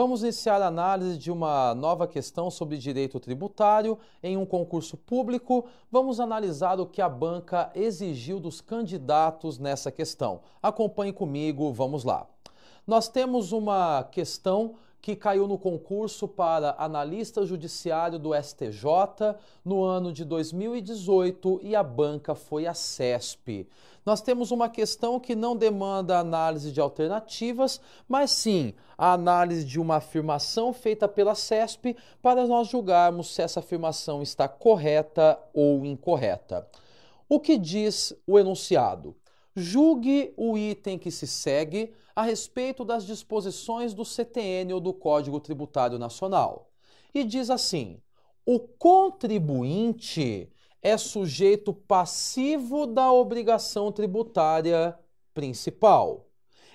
Vamos iniciar a análise de uma nova questão sobre direito tributário em um concurso público. Vamos analisar o que a banca exigiu dos candidatos nessa questão. Acompanhe comigo, vamos lá. Nós temos uma questão que caiu no concurso para analista judiciário do STJ no ano de 2018 e a banca foi a CESP. Nós temos uma questão que não demanda análise de alternativas, mas sim a análise de uma afirmação feita pela CESP para nós julgarmos se essa afirmação está correta ou incorreta. O que diz o enunciado? Julgue o item que se segue a respeito das disposições do CTN ou do Código Tributário Nacional. E diz assim: o contribuinte é sujeito passivo da obrigação tributária principal,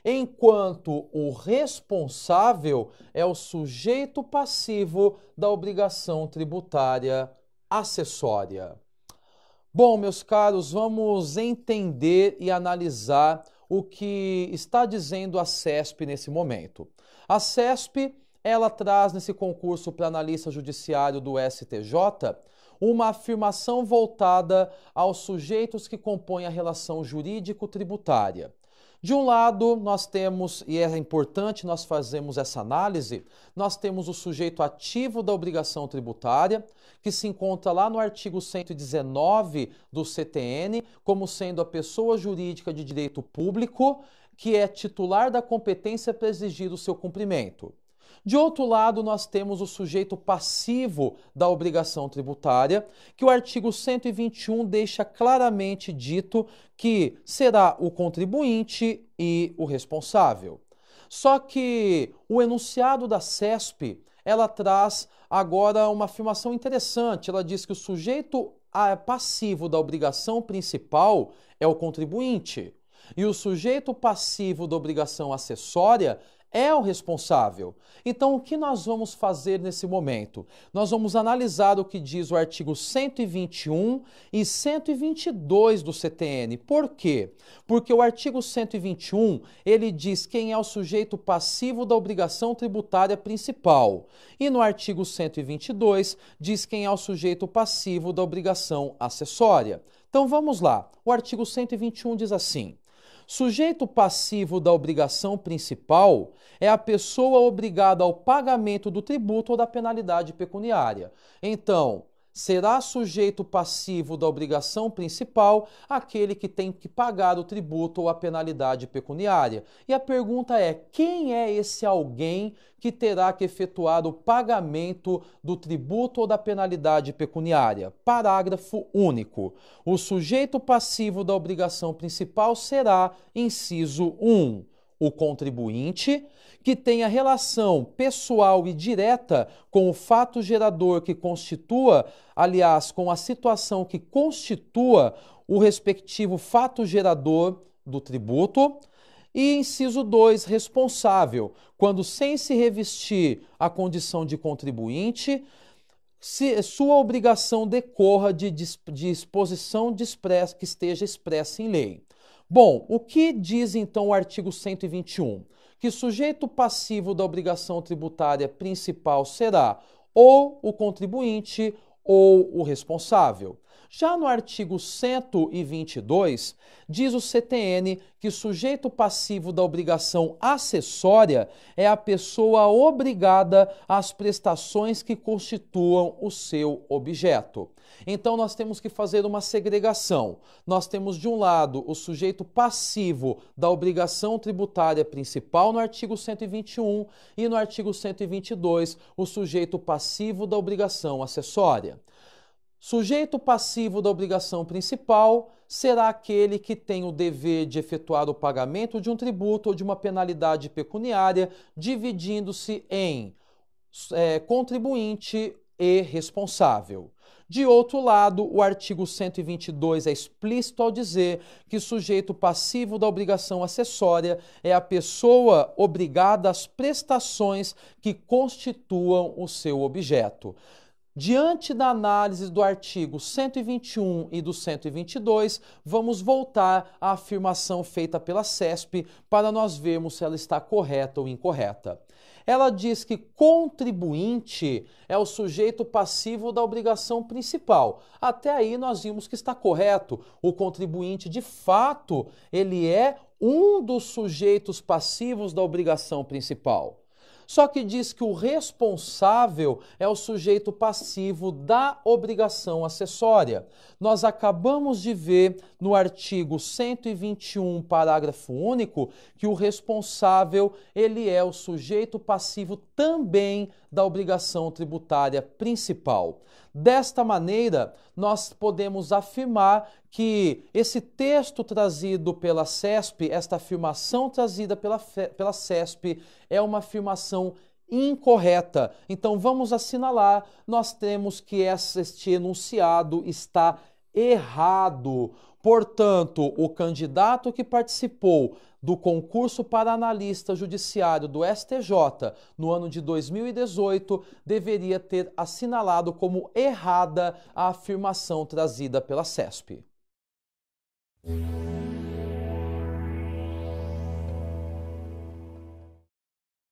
enquanto o responsável é o sujeito passivo da obrigação tributária acessória. Bom, meus caros, vamos entender e analisar o que está dizendo a CESP nesse momento. A CESP, ela traz nesse concurso para analista judiciário do STJ uma afirmação voltada aos sujeitos que compõem a relação jurídico-tributária. De um lado, nós temos, e é importante nós fazermos essa análise, nós temos o sujeito ativo da obrigação tributária, que se encontra lá no artigo 119 do CTN, como sendo a pessoa jurídica de direito público, que é titular da competência para exigir o seu cumprimento. De outro lado, nós temos o sujeito passivo da obrigação tributária, que o artigo 121 deixa claramente dito que será o contribuinte e o responsável. Só que o enunciado da CESP, ela traz agora uma afirmação interessante. Ela diz que o sujeito passivo da obrigação principal é o contribuinte e o sujeito passivo da obrigação acessória é o responsável. Então, o que nós vamos fazer nesse momento? Nós vamos analisar o que diz o artigo 121 e 122 do CTN. Por quê? Porque o artigo 121, ele diz quem é o sujeito passivo da obrigação tributária principal. E no artigo 122, diz quem é o sujeito passivo da obrigação acessória. Então, vamos lá. O artigo 121 diz assim: sujeito passivo da obrigação principal é a pessoa obrigada ao pagamento do tributo ou da penalidade pecuniária. Então, será sujeito passivo da obrigação principal aquele que tem que pagar o tributo ou a penalidade pecuniária. E a pergunta é: quem é esse alguém que terá que efetuar o pagamento do tributo ou da penalidade pecuniária? Parágrafo único. O sujeito passivo da obrigação principal será, inciso 1, o contribuinte, que tenha relação pessoal e direta com o fato gerador que constitua, aliás, com a situação que constitua o respectivo fato gerador do tributo. E inciso 2, responsável, quando sem se revestir a condição de contribuinte, se sua obrigação decorra de disposição que esteja expressa em lei. Bom, o que diz então o artigo 121? Que sujeito passivo da obrigação tributária principal será ou o contribuinte ou o responsável. Já no artigo 122, diz o CTN que sujeito passivo da obrigação acessória é a pessoa obrigada às prestações que constituam o seu objeto. Então, nós temos que fazer uma segregação. Nós temos, de um lado, o sujeito passivo da obrigação tributária principal no artigo 121 e no artigo 122, o sujeito passivo da obrigação acessória. Sujeito passivo da obrigação principal será aquele que tem o dever de efetuar o pagamento de um tributo ou de uma penalidade pecuniária, dividindo-se em contribuinte e responsável. De outro lado, o artigo 122 é explícito ao dizer que sujeito passivo da obrigação acessória é a pessoa obrigada às prestações que constituam o seu objeto. Diante da análise do artigo 121 e do 122, vamos voltar à afirmação feita pela CESP para nós vermos se ela está correta ou incorreta. Ela diz que contribuinte é o sujeito passivo da obrigação principal. Até aí nós vimos que está correto. O contribuinte, de fato, ele é um dos sujeitos passivos da obrigação principal. Só que diz que o responsável é o sujeito passivo da obrigação acessória. Nós acabamos de ver no artigo 121, parágrafo único, que o responsável ele é o sujeito passivo também da obrigação tributária principal. Desta maneira, nós podemos afirmar que esse texto trazido pela CESP, esta afirmação trazida pela CESP, é uma afirmação incorreta. Então, vamos assinalar, nós temos que este enunciado está errado. Portanto, o candidato que participou do concurso para analista judiciário do STJ no ano de 2018 deveria ter assinalado como errada a afirmação trazida pela CESP.